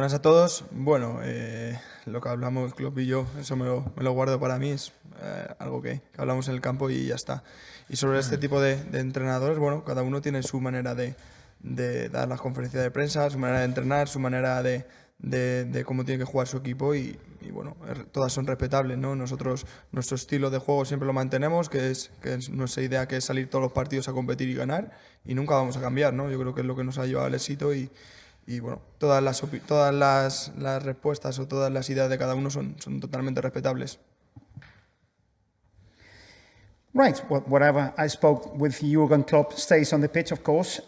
Buenas a todos. Bueno, lo que hablamos Klopp y yo, eso me lo guardo para mí, es algo que hablamos en el campo y ya está. Y sobre este tipo de entrenadores, bueno, cada uno tiene su manera de dar las conferencias de prensa, su manera de entrenar, su manera de cómo tiene que jugar su equipo y bueno, todas son respetables, ¿no? Nosotros, nuestro estilo de juego siempre lo mantenemos, que es nuestra idea, que es salir todos los partidos a competir y ganar, y nunca vamos a cambiar, ¿no? Yo creo que es lo que nos ha llevado al éxito y bueno, todas las respuestas o todas las ideas de cada uno son totalmente respetables. Right, well, whatever I spoke with Jurgen Klopp stays on the pitch, of course,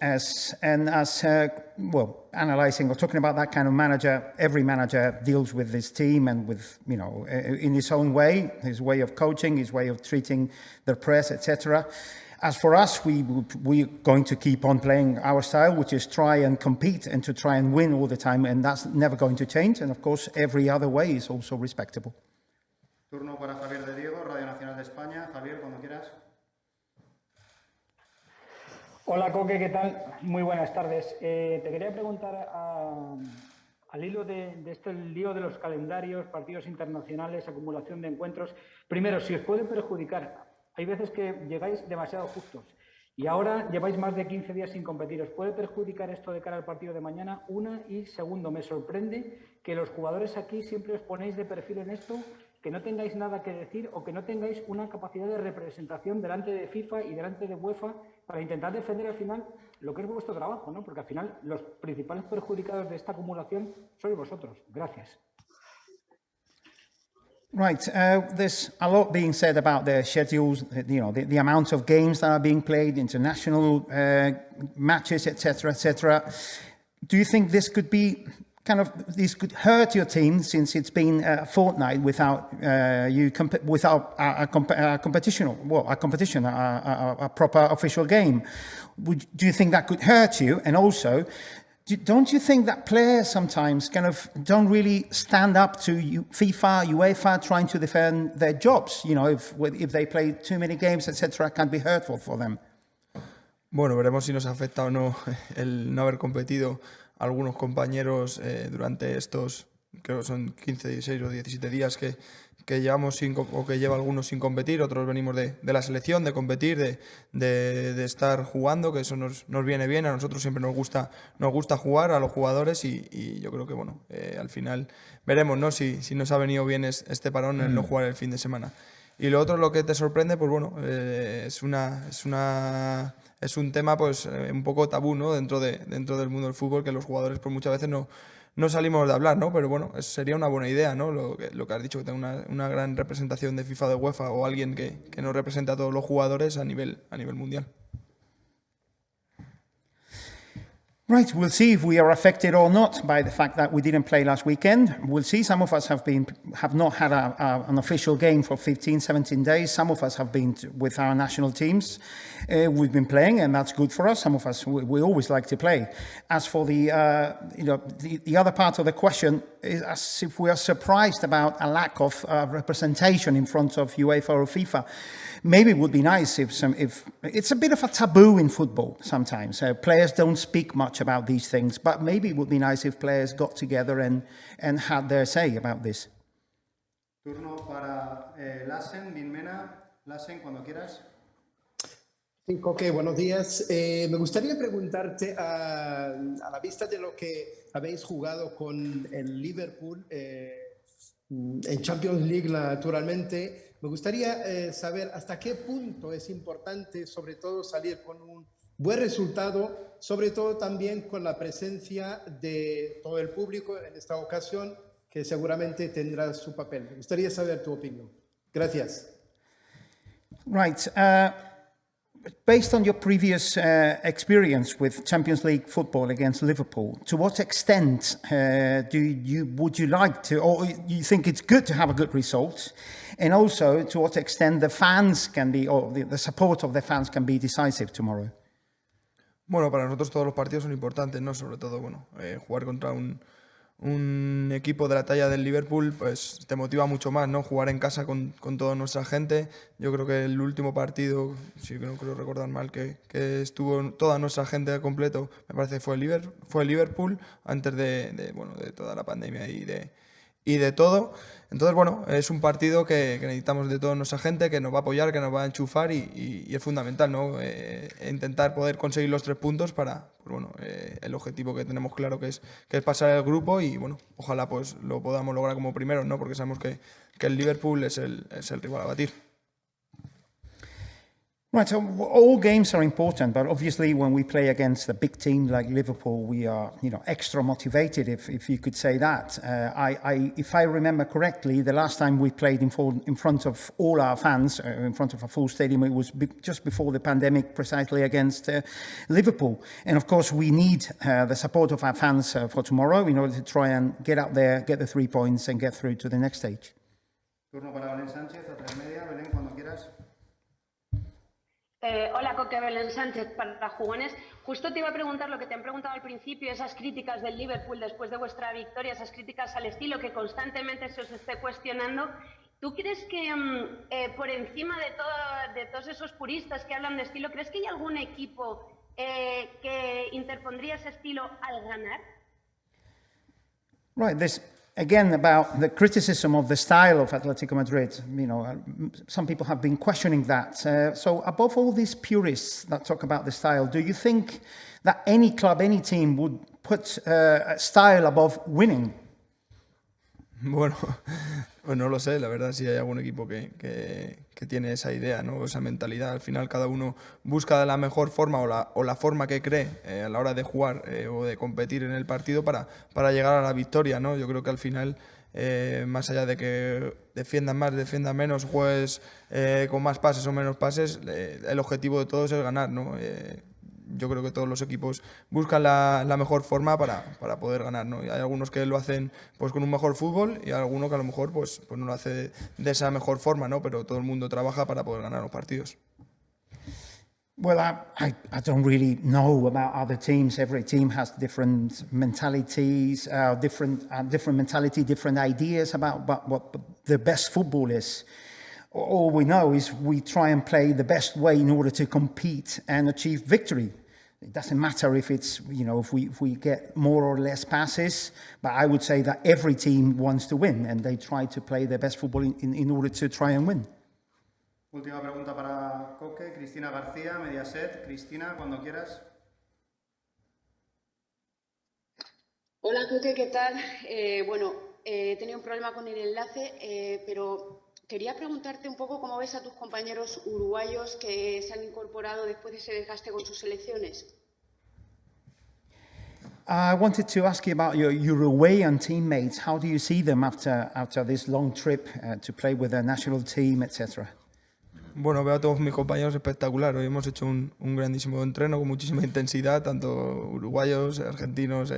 analysing or talking about that kind of manager. Every manager deals with this team and with, in his own way, his way of coaching, his way of treating the press, etc. As for us, we're going to keep on playing our style, which is try and compete and to try and win all the time, and that's never going to change. And of course, every other way is also respectable. Turno para Javier de Diego, Radio Nacional de España. Javier, cuando quieras. Hola, Koke, ¿qué tal? Muy buenas tardes. Te quería preguntar al hilo de este lío de los calendarios, partidos internacionales, acumulación de encuentros. Primero, si os puede perjudicar, hay veces que llegáis demasiado justos y ahora lleváis más de 15 días sin competir. ¿Os puede perjudicar esto de cara al partido de mañana? Una, y segundo, me sorprende que los jugadores aquí siempre os ponéis de perfil en esto, que no tengáis nada que decir o que no tengáis una capacidad de representación delante de FIFA y delante de UEFA para intentar defender al final lo que es vuestro trabajo, ¿no? Porque al final los principales perjudicados de esta acumulación sois vosotros. Gracias. Right, there's a lot being said about the schedules, the amount of games that are being played, international matches, etc., etc. Do you think this could be this could hurt your team since it's been a fortnight without without a competition, a proper official game? Do you think that could hurt you? And also, don't you think that players sometimes don't really stand up to FIFA, UEFA, trying to defend their jobs? If they play too many games, etc., can be hurtful for them. Bueno, veremos si nos afecta o no el no haber competido a algunos compañeros durante estos, creo que son 15, 16 o 17 días que llevamos o que lleva algunos sin competir, otros venimos de la selección, de competir, de estar jugando, que eso nos viene bien, a nosotros siempre nos gusta jugar a los jugadores y yo creo que bueno, al final veremos, ¿no? si nos ha venido bien este parón en no jugar el fin de semana. Y lo otro, lo que te sorprende, pues bueno, es un tema pues un poco tabú, ¿no? dentro del mundo del fútbol, que los jugadores pues muchas veces no salimos de hablar, ¿no? Pero bueno, sería una buena idea, ¿no? Lo que has dicho, que tenga una gran representación de FIFA, de UEFA o alguien que nos represente a todos los jugadores a nivel mundial. Right, we'll see if we are affected or not by the fact that we didn't play last weekend. We'll see. Some of us have not had an official game for 15, 17 days. Some of us have been with our national teams. We've been playing, and that's good for us. Some of us, we always like to play. As for the other part of the question, is as if we are surprised about a lack of representation in front of UEFA or FIFA. Maybe it would be nice if it's a bit of a taboo in football sometimes. Players don't speak much about these things, but maybe it would be nice if players got together and had their say about this. Turno para Lassen, Minmena. Lassen, cuando quieras. Sí, Koke, buenos días. Me gustaría preguntarte, a la vista de lo que habéis jugado con el Liverpool en Champions League, naturalmente, me gustaría saber hasta qué punto es importante, sobre todo, salir con un buen resultado, sobre todo también con la presencia de todo el público en esta ocasión, que seguramente tendrá su papel. Me gustaría saber tu opinión. Gracias. Right. Based on your previous experience with Champions League football against Liverpool, to what extent would you like to, or you think it's good to have a good result, and also to what extent the fans can be, or the support of the fans can be decisive tomorrow? Bueno, para nosotros todos los partidos son importantes, ¿no? Sobre todo, bueno, jugar contra un equipo de la talla del Liverpool, pues te motiva mucho más, ¿no? Jugar en casa con toda nuestra gente. Yo creo que el último partido, si no creo recordar mal, que estuvo toda nuestra gente al completo, me parece que fue el Liverpool antes de toda la pandemia y de todo. Entonces, bueno, es un partido que necesitamos de toda nuestra gente, que nos va a apoyar, que nos va a enchufar y es fundamental, ¿no? Intentar poder conseguir los 3 puntos para, pues bueno, el objetivo que tenemos claro que es pasar el grupo y, bueno, ojalá pues lo podamos lograr como primeros, ¿no? Porque sabemos que el Liverpool es el rival a batir. Right, so all games are important, but obviously when we play against a big team like Liverpool, we are, extra motivated, if you could say that. If I remember correctly, the last time we played in front of all our fans, in front of a full stadium, it was just before the pandemic, precisely against Liverpool. And of course, we need the support of our fans for tomorrow in order to try and get out there, get the 3 points, and get through to the next stage. Turno para Belén Sánchez, a 3:30. Belén, cuando quieras. Hola, Koke, Belén Sánchez, para Jugones. Justo te iba a preguntar lo que te han preguntado al principio, esas críticas del Liverpool después de vuestra victoria, esas críticas al estilo que constantemente se os esté cuestionando. ¿Tú crees que por encima de todos esos puristas que hablan de estilo, crees que hay algún equipo que interpondría ese estilo al ganar? Right, this again about the criticism of the style of Atlético Madrid. Some people have been questioning that. So above all these purists that talk about the style, do you think that any club, any team would put style above winning? Bueno, pues no lo sé, la verdad, si hay algún equipo que tiene esa idea, ¿no? Esa mentalidad. Al final cada uno busca la mejor forma o la forma que cree a la hora de jugar o de competir en el partido para llegar a la victoria, ¿no? Yo creo que al final, más allá de que defiendan más, defiendan menos, juegues con más pases o menos pases, el objetivo de todos es ganar, ¿no? Yo creo que todos los equipos buscan la mejor forma para poder ganar, ¿no? Y hay algunos que lo hacen pues con un mejor fútbol y hay algunos que a lo mejor pues no lo hace de esa mejor forma, ¿no? Pero todo el mundo trabaja para poder ganar los partidos. Well, I don't really know about other teams. Every team has different mentalities, different mentality, different ideas about what the best football is. All we know is we try and play the best way in order to compete and achieve victory. It doesn't matter if it's, if we get more or less passes, but I would say that every team wants to win and they try to play their best football in order to try and win. Última pregunta para Koke, Cristina García, Mediaset. Cristina, cuando quieras. Hola, Koke, ¿qué tal? He tenido un problema con el enlace, pero quería preguntarte un poco cómo ves a tus compañeros uruguayos que se han incorporado después de ese desgaste con sus selecciones. I wanted to ask you about your Uruguayan teammates. How do you see them after this long trip to play with their national team, etc.? Bueno, veo a todos mis compañeros espectacular. Hoy hemos hecho un grandísimo entreno con muchísima intensidad, tanto uruguayos, argentinos,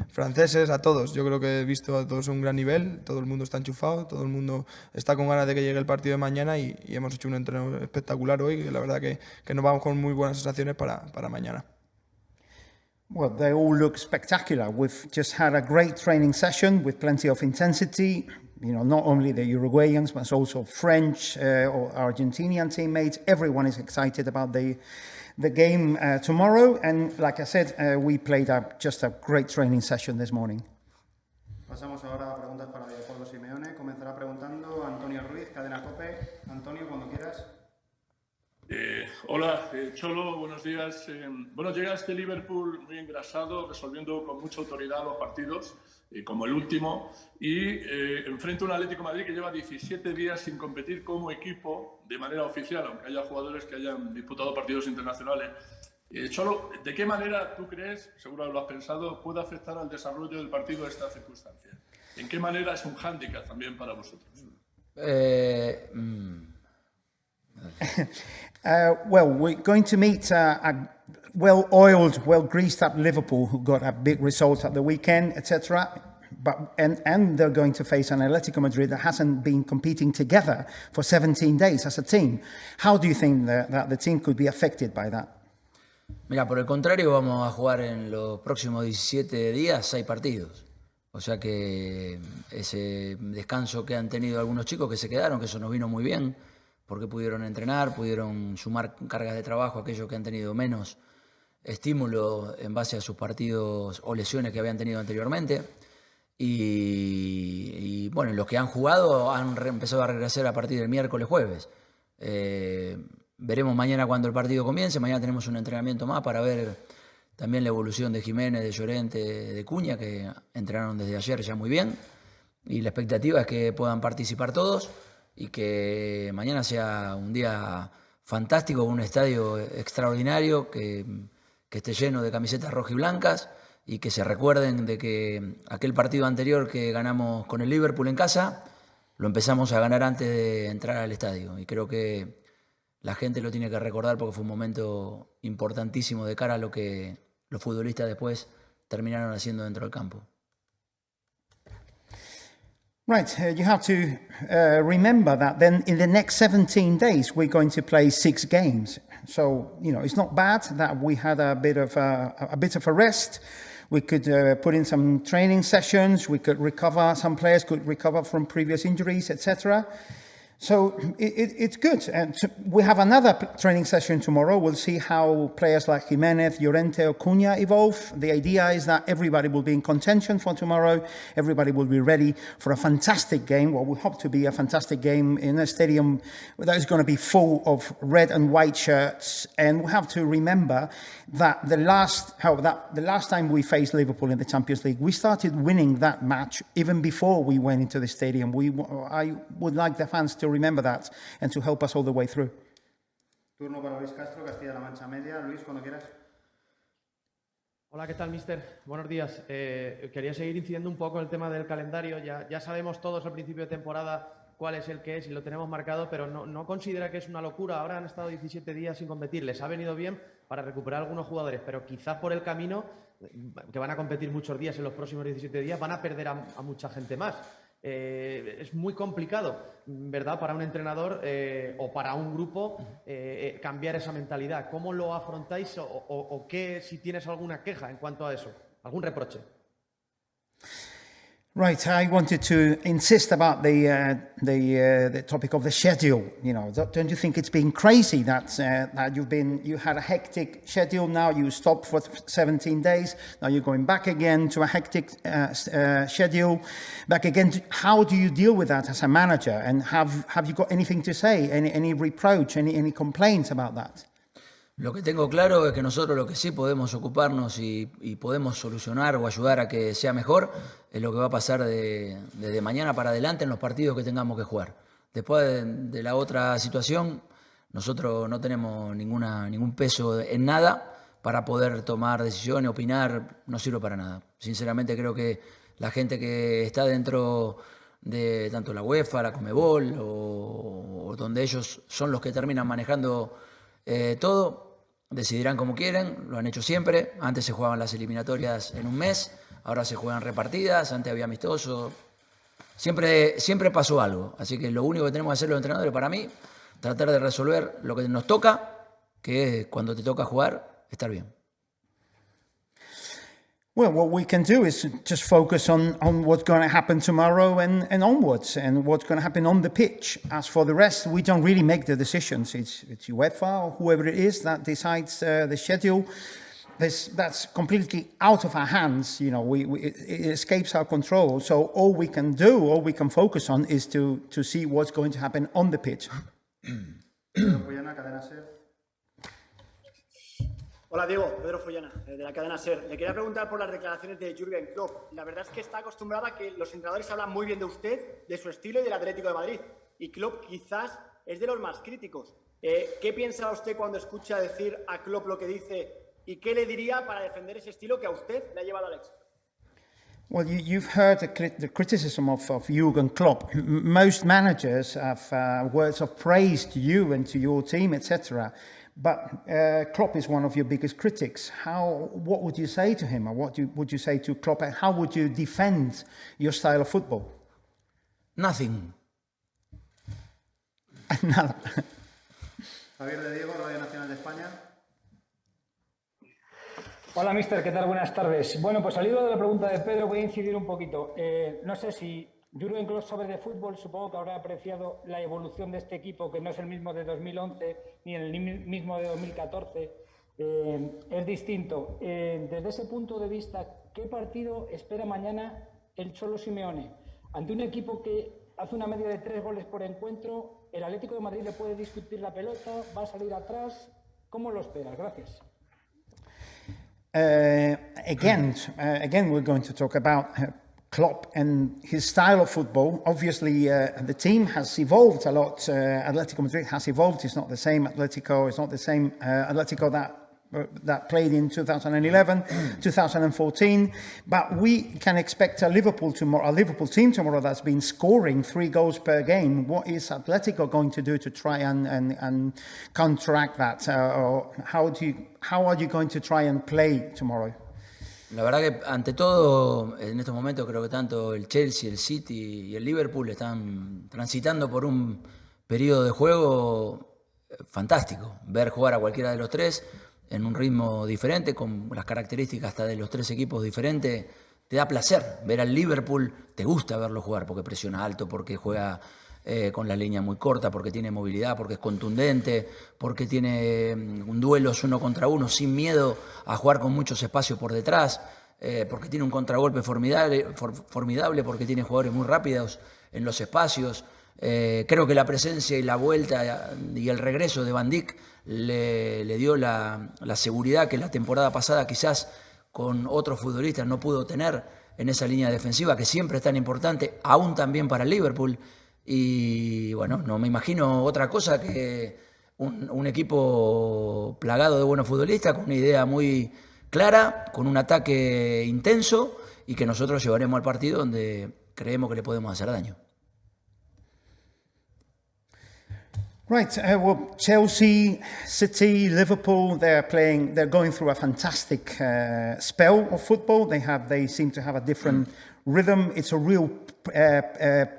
franceses, a todos. Yo creo que he visto a todos un gran nivel, todo el mundo está enchufado, todo el mundo está con ganas de que llegue el partido de mañana y hemos hecho un entreno espectacular hoy. Y la verdad que nos vamos con muy buenas sensaciones para mañana. Well, they all look spectacular. We've just had a great training session with plenty of intensity. Not only the Uruguayans, but also French or Argentinian teammates. Everyone is excited about the game tomorrow. And like I said, we played just a great training session this morning. Pasamos ahora a preguntas para Diego Simeone. Comenzará preguntando Antonio Ruiz, Cadena COPE. Antonio, cuando quieras. Hola, Cholo, buenos días. Llega este Liverpool muy engrasado, resolviendo con mucha autoridad los partidos, como el último, y enfrenta a un Atlético de Madrid que lleva 17 días sin competir como equipo de manera oficial, aunque haya jugadores que hayan disputado partidos internacionales. Cholo, ¿de qué manera tú crees, seguro lo has pensado, puede afectar al desarrollo del partido esta circunstancia? ¿En qué manera es un hándicap también para vosotros? Well, we're going to meet a well-oiled, well-greased-up Liverpool who got a big result at the weekend, etc. And they're going to face an Atlético Madrid that hasn't been competing together for 17 days as a team. How do you think that the team could be affected by that? Mira, por el contrario, vamos a jugar en los próximos 17 días 6 partidos. O sea que ese descanso que han tenido algunos chicos que se quedaron, que eso nos vino muy bien, porque pudieron entrenar, pudieron sumar cargas de trabajo a aquellos que han tenido menos estímulo en base a sus partidos o lesiones que habían tenido anteriormente. Y bueno, los que han jugado han empezado a regresar a partir del miércoles, jueves. Veremos mañana cuando el partido comience. Mañana tenemos un entrenamiento más para ver también la evolución de Jiménez, de Llorente, de Cuña, que entrenaron desde ayer ya muy bien. Y la expectativa es que puedan participar todos y que mañana sea un día fantástico, un estadio extraordinario, que esté lleno de camisetas rojiblancas y que se recuerden de que aquel partido anterior que ganamos con el Liverpool en casa, lo empezamos a ganar antes de entrar al estadio. Y creo que la gente lo tiene que recordar porque fue un momento importantísimo de cara a lo que los futbolistas después terminaron haciendo dentro del campo. Right, you have to remember that then in the next 17 days we're going to play 6 games. So, you know, it's not bad that we had a bit of a rest. We could put in some training sessions. We could recover. Some players could recover from previous injuries, etc. So it's good. And we have another training session tomorrow. We'll see how players like Jimenez, Llorente or Cunha evolve. The idea is that everybody will be in contention for tomorrow. Everybody will be ready for a fantastic game, what we hope to be a fantastic game in a stadium that is going to be full of red and white shirts. And we have to remember that the last time we faced Liverpool in the Champions League, we started winning that match even before we went into the stadium. I would like the fans to remember that and to help us all the way through. Turno para Luis Castro, Castilla-La Mancha Media. Luis, cuando quieras. Hola, ¿qué tal, mister? Buenos días. Quería seguir incidiendo un poco en el tema del calendario. Ya sabemos todos al principio de temporada cuál es el que es y lo tenemos marcado, pero no considera que es una locura. Ahora han estado 17 días sin competir. Les ha venido bien para recuperar algunos jugadores, pero quizás por el camino, que van a competir muchos días en los próximos 17 días, van a perder a mucha gente más. Es muy complicado, ¿verdad?, para un entrenador o para un grupo cambiar esa mentalidad. ¿Cómo lo afrontáis o qué, si tienes alguna queja en cuanto a eso? ¿Algún reproche? Right, I wanted to insist about the topic of the schedule. You know, don't you think it's been crazy that you had a hectic schedule? Now you stopped for 17 days. Now you're going back again to a hectic schedule. Back again. How do you deal with that as a manager? And have you got anything to say? Any reproach? Any complaints about that? Lo que tengo claro es que nosotros lo que sí podemos ocuparnos y podemos solucionar o ayudar a que sea mejor es lo que va a pasar desde mañana para adelante en los partidos que tengamos que jugar. Después de la otra situación, nosotros no tenemos ningún peso en nada para poder tomar decisiones, opinar, no sirve para nada. Sinceramente creo que la gente que está dentro de tanto la UEFA, la Conmebol o donde ellos son los que terminan manejando todo, decidirán como quieren, lo han hecho siempre. Antes se jugaban las eliminatorias en un mes, ahora se juegan repartidas, antes había amistosos. Siempre pasó algo, así que lo único que tenemos que hacer los entrenadores, para mí, tratar de resolver lo que nos toca, que es cuando te toca jugar, estar bien. Well, what we can do is just focus on what's going to happen tomorrow and onwards, and what's going to happen on the pitch. As for the rest, we don't really make the decisions. It's UEFA or whoever it is that decides the schedule. That's completely out of our hands. You know, it escapes our control. So all we can do, all we can focus on, is to see what's going to happen on the pitch. Hola Diego, Pedro Follana, de la cadena SER. Le quería preguntar por las declaraciones de Jürgen Klopp. La verdad es que está acostumbrada a que los entrenadores hablan muy bien de usted, de su estilo y del Atlético de Madrid. Y Klopp quizás es de los más críticos. ¿Qué piensa usted cuando escucha decir a Klopp lo que dice y qué le diría para defender ese estilo que a usted le ha llevado al éxito? Well, you've heard the criticism of Jürgen Klopp. Most managers have words of praise to you and to your team, etc. But Klopp is one of your biggest critics. What would you say to him, or what would you say to Klopp? And how would you defend your style of football? Nothing. Nada. Javier de Diego, Radio Nacional de España. Hola, mister, ¿qué tal? Buenas tardes. Bueno, pues al hilo de la pregunta de Pedro voy a incidir un poquito. No sé si Jürgen Klopp sabe de fútbol, supongo que habrá apreciado la evolución de este equipo, que no es el mismo de 2011 ni el mismo de 2014. Es distinto. Desde ese punto de vista, ¿qué partido espera mañana el Cholo Simeone? Ante un equipo que hace una media de 3 goles por encuentro, ¿el Atlético de Madrid le puede discutir la pelota? ¿Va a salir atrás? ¿Cómo lo esperas? Gracias. Again, we're going to talk about Klopp and his style of football. Obviously, the team has evolved a lot. Atlético Madrid has evolved. It's not the same Atletico. It's not the same Atletico that played in 2011, 2014. But we can expect a Liverpool team tomorrow that's been scoring 3 goals per game. What is Atletico going to do to try and counteract that? Or how are you going to try and play tomorrow? La verdad que ante todo, en estos momentos creo que tanto el Chelsea, el City y el Liverpool están transitando por un periodo de juego fantástico. Ver jugar a cualquiera de los tres en un ritmo diferente, con las características hasta de los 3 equipos diferentes, te da placer. Ver al Liverpool, te gusta verlo jugar porque presiona alto, porque juega con la línea muy corta, porque tiene movilidad, porque es contundente, porque tiene un duelos 1 contra 1 sin miedo a jugar con muchos espacios por detrás, porque tiene un contragolpe formidable, porque tiene jugadores muy rápidos en los espacios. Creo que la presencia y la vuelta y el regreso de Van Dijk le dio la seguridad que la temporada pasada quizás con otros futbolistas no pudo tener en esa línea defensiva, que siempre es tan importante, aún también para el Liverpool. Y bueno, no me imagino otra cosa que un equipo plagado de buenos futbolistas, con una idea muy clara, con un ataque intenso y que nosotros llevaremos al partido donde creemos que le podemos hacer daño. Right, well, Chelsea, City, Liverpool, they're going through a fantastic spell of football. They seem to have a different rhythm. It's a real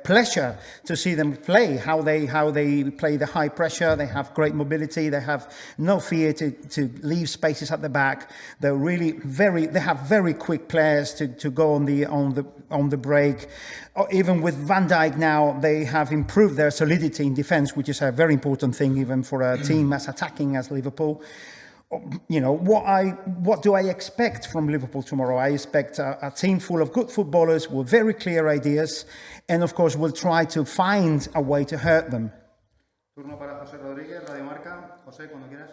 pleasure to see them play, how they play the high pressure. They have great mobility. They have no fear to leave spaces at the back. They're really they have very quick players to go on the break. Even with Van Dijk now, they have improved their solidity in defence, which is a very important thing even for a team as attacking as Liverpool. You know, what do I expect from Liverpool tomorrow? I expect a team full of good footballers with very clear ideas, and of course we'll try to find a way to hurt them. Turno para José Rodríguez, Radio Marca. José, cuando quieras.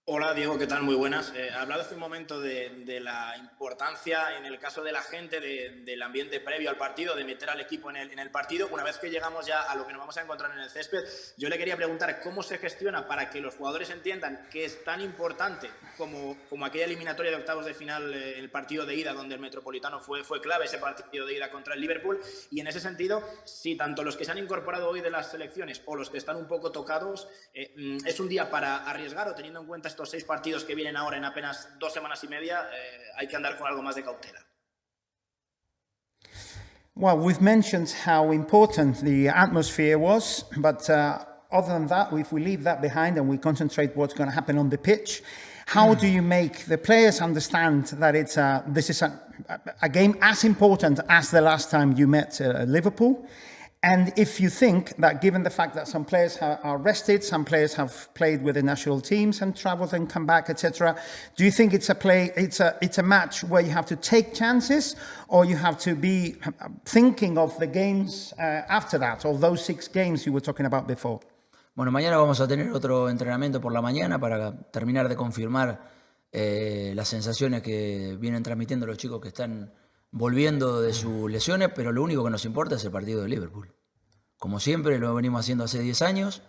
Hola Diego, ¿qué tal? Muy buenas. Hablado hace un momento de la importancia en el caso de la gente del ambiente previo al partido, de meter al equipo en el partido. Una vez que llegamos ya a lo que nos vamos a encontrar en el césped, yo le quería preguntar cómo se gestiona para que los jugadores entiendan que es tan importante como aquella eliminatoria de octavos de final, el partido de ida, donde el Metropolitano fue clave, ese partido de ida contra el Liverpool. Y en ese sentido, si tanto los que se han incorporado hoy de las selecciones o los que están un poco tocados, es un día para arriesgar, o teniendo en cuenta estos 6 partidos que vienen ahora en apenas 2 semanas y media, hay que andar con algo más de cautela. Well, we've mentioned how important the atmosphere was, but other than that, if we leave that behind and we concentrate what's going to happen on the pitch, how do you make the players understand that this is a game as important as the last time you met Liverpool? And if you think that, given the fact that some players are rested, some players have played with the national teams and travelled and come back, etc., do you think it's a match where you have to take chances, or you have to be thinking of the games after that, or those 6 games you were talking about before? Bueno, mañana vamos a tener otro entrenamiento por la mañana para terminar de confirmar las sensaciones que vienen transmitiendo los chicos que están volviendo de sus lesiones, pero lo único que nos importa es el partido de Liverpool. Como siempre lo venimos haciendo hace 10 años,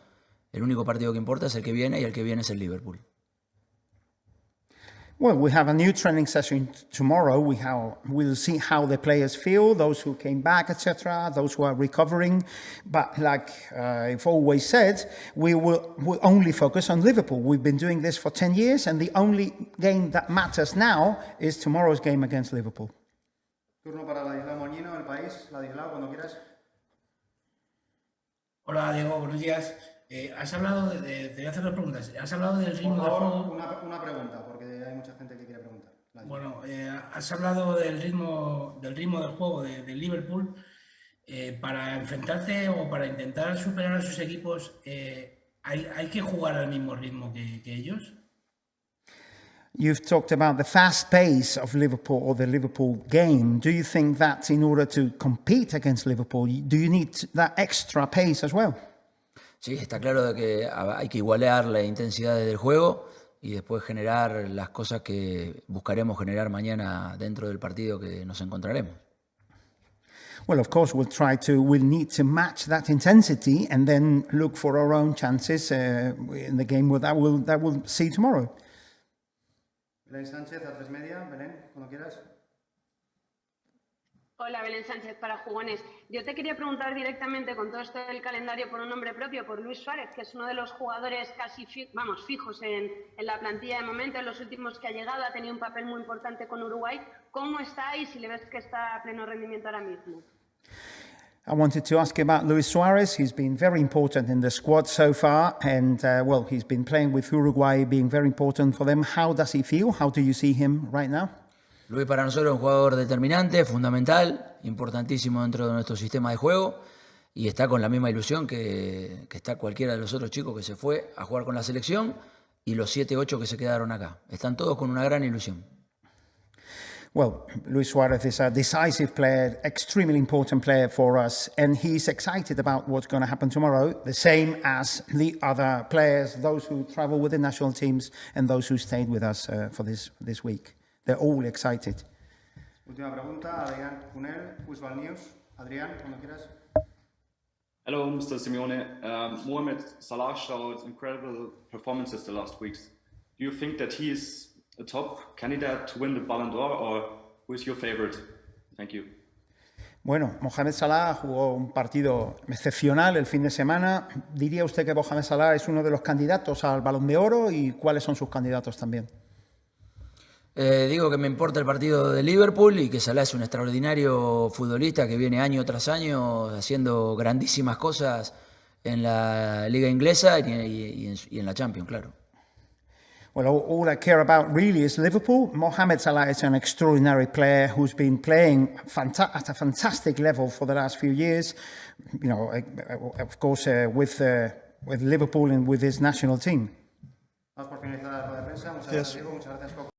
el único partido que importa es el que viene, y el que viene es el Liverpool. Well, we have a new training session tomorrow. We'll see how the players feel, those who came back, etc., those who are recovering. But like I've always said, we'll only focus on Liverpool. We've been doing this for 10 years, and the only game that matters now is tomorrow's game against Liverpool. Turno para Ladislao Moñino, El País. Ladislao, cuando quieras. Hola Diego, buenos días. Has hablado te voy a hacer 2 preguntas. Has hablado del ritmo de juego. Una pregunta, porque hay mucha gente. Bueno, has hablado del ritmo del juego del Liverpool. Para enfrentarse o para intentar superar a sus equipos, ¿hay que jugar al mismo ritmo que ellos? You've talked about the fast pace of Liverpool or the Liverpool game. Do you think that in order to compete against Liverpool, do you need that extra pace as well? Sí, está claro de que hay que igualar la intensidad del juego y después generar las cosas que buscaremos generar mañana dentro del partido que nos encontraremos. Well, of course, we'll need to match that intensity and then look for our own chances in the game that we'll see tomorrow. Belén Sánchez, A3 Media. Belén, cuando quieras. Hola, Belén Sánchez para Jugones. Yo te quería preguntar directamente con todo esto del calendario por un nombre propio, por Luis Suárez, que es uno de los jugadores casi fijos en la plantilla de momento, en los últimos que ha llegado, ha tenido un papel muy importante con Uruguay. ¿Cómo está y si le ves que está a pleno rendimiento ahora mismo? I wanted to ask you about Luis Suarez. He's been very important in the squad so far, and well, he's been playing with Uruguay, being very important for them. How does he feel? How do you see him right now? Luis para nosotros es un jugador determinante, fundamental, importantísimo dentro de nuestro sistema de juego y está con la misma ilusión que está cualquiera de los otros chicos que se fue a jugar con la selección y los 7, 8 que se quedaron acá. Están todos con una gran ilusión. Well, Luis Suarez is a decisive player, extremely important player for us, and he's excited about what's going to happen tomorrow, the same as the other players, those who travel with the national teams and those who stayed with us for this week. They're all excited. Última pregunta, Adrián Cunel, Football News. Adrián, cuando quieras. Hello, Mr. Simeone. Mohamed Salah showed incredible performances the last weeks. Do you think that he is a top candidate to win the Ballon d'Or, or who is your favorite? Thank you. Bueno, Mohamed Salah jugó un partido excepcional el fin de semana. ¿Diría usted que Mohamed Salah es uno de los candidatos al Balón de Oro y cuáles son sus candidatos también? Digo que me importa el partido de Liverpool y que Salah es un extraordinario futbolista que viene año tras año haciendo grandísimas cosas en la Liga Inglesa y en la Champions, claro. Well, all I care about really is Liverpool. Mohamed Salah is an extraordinary player who's been playing at a fantastic level for the last few years. You know, of course, with Liverpool and with his national team. Vamos por finalizar la rueda de prensa. Muchas gracias, Diego. Muchas gracias, Koke.